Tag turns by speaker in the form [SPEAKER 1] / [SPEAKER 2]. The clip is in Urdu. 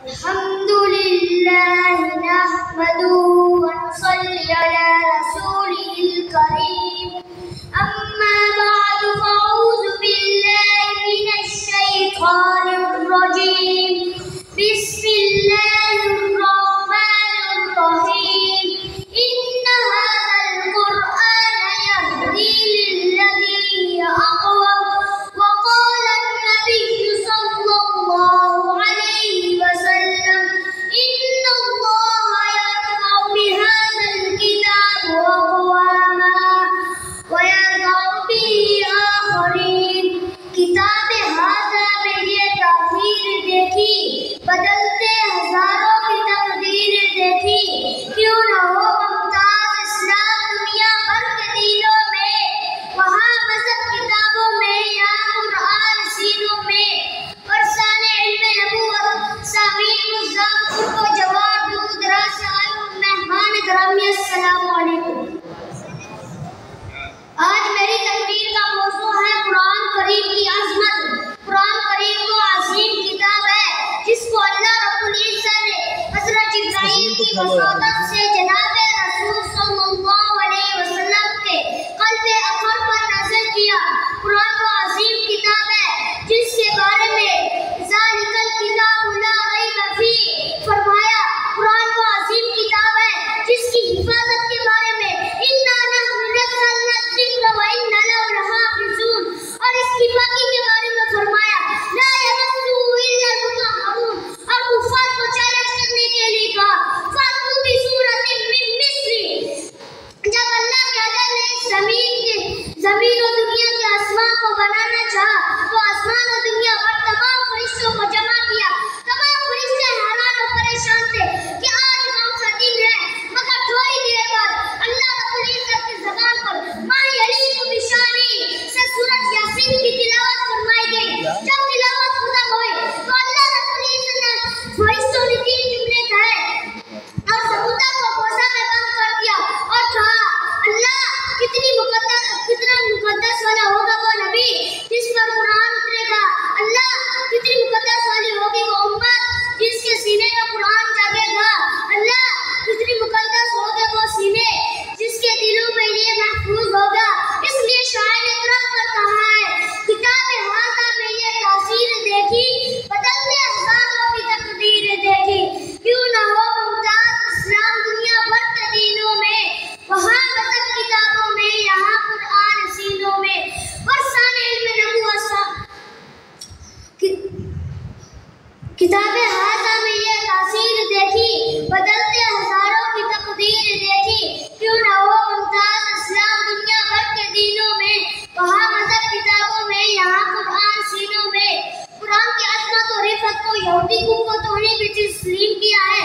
[SPEAKER 1] الحمد لله نحمده ونصلي على رسوله الكريم أما بعد فأعوذ بالله من الشيطان الرجيم بسم الله الرحمن الرحيم إن هذا القرآن يهدي للتي هي أقوم وقال النبي صلى الله عليه وسلم إن الله يرفع بهذا الكتاب أقواما ويضع به آخرين. کتاب ہذا میں یہ تاثیر دیکھی، بدلتے ہزاروں کی تقدیر دیکھی. کیوں نہ ہو ممتاز اسلام دنیا بھر کے دینوں میں، وہاں مذہب کتابوں میں، یہاں قرآن سینوں میں. برسان علم نبوت سامعین مزدور کو جواد دور دراز سے آئے مہمان گرامی السلام علیکم. آج میری تقریر کا موضوع ہے قرآن کریم کی عظمت. قرآن کریم وہ عظیم کتاب ہے جس کو اللہ رب العزت نے حضرت جبرائیل کی وساطت سے جناب رسول صلی اللہ علیہ وسلم کے قلب اطہر پر نازل کیا. قرآن وہ عظیم کتاب ہے جس کے بارے میں ذالک الکتاب لا ریب فیہ فرمایا. قرآن وہ عظیم کتاب ہے جس کی حفاظت کے بارے میں انا نحن نزلنا الذکر وانا لہ لحافظون، اور اس کی باقی کے بارے میں فرمایا لا یمسہ الا المطہرون، اور کفار کو چیلنج کرنے کے لیے کہا فاتوا بسورۃ من مثلہ. جب اللہ کے عدل نے زمین و دنیا کے آسمان کو بنانا چاہا تو آسمان و دنیا پر تمام فرشتوں کو جمع کیا. تمام فرشتے حیران و پریشان تھے کہ آج کون سا دن ہے، مگر تھوڑی دیر بعد اللہ رب العزت کی زبان پر ما یلیق بشانی سے سورۃ یاسین کی تلاوت فرمائی گئی. جب تلاوت ختم ہوئی تو اللہ رب العزت نے فرشتوں نے 3 جملے کہے اور کبوتر کو گوشہ میں بند کر دیا اور کہا اللہ کتنا مقدس والا ہوگا وہ نبی جس پر قرآن اترے گا. اللہ کتنی مقدس والی ہوگی وہ امت جس کے سینے میں قرآن جاگے گا. اللہ کتنی مقدس ہوگے وہ سینے جس کے دلوں میں یہ محفوظ ہوگا. اس لیے شاعر نے قرآن پر کہا ہے کتاب ہذا میں یہ تاثیر دیکھی، بدلتے ہزاروں کی تقدیر دیکھی. کیوں نہ ہو ممتاز اسلام دنیا بھر کے دینوں میں، وہاں مذہب کتابوں میں، یہاں قرآن سینوں میں. برسان علم نبوت کتاب ہذا میں یہ تاثیر دیکھی، بدلتے ہزاروں کی تقدیر دیکھی. کیوں نہ ہو ممتاز اسلام دنیا بھر کے دینوں میں، وہاں مذہب کتابوں میں، یہاں قرآن سینوں میں. قرآن کی عظمت و رفعت کو یہودی کو تو نے بھی تسلیم کیا ہے،